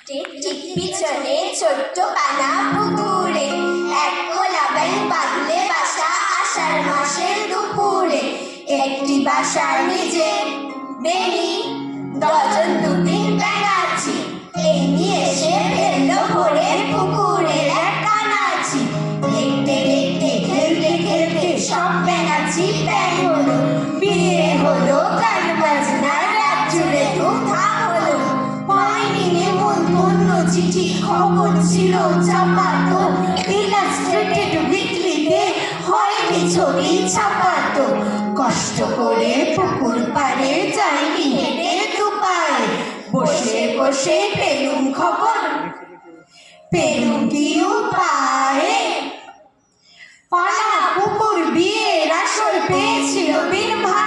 ঠিক পিছনে ছোট্ট কানা পুকুরে এক কোলাবেল বাঁধলে বাসা আষাঢ় মাসের দুপুরে। একটি বাসার নিচে বেনি ডজন দুদিন ব্যাঙাচি এই নিয়ে এসে ফেললো ভরে পুকুরের এক কানাচি। দেখতে দেখতে খেলতে খেলতে সব ব্যাঙাচি ব্যাঙ হলো, বিয়ে হলো, গান বাজনা রাত জুড়ে ধুমধাম হলো। হয়নি নেমন্তন্ন চিঠি খবর ছিল চাপাতো, ইলাস্ট্রেটেড উইকলিতে হয়নি ছবি ছাপাতো। কষ্ট করে পুকুর পাড়ে যাইনি হেঁটে দুপায়ে, বসে বসে পেলুম খবর, পেলুম কি উপায়ে। পাড়া পুকুর বিয়ের আসর পেয়েছিল বিন ভাই।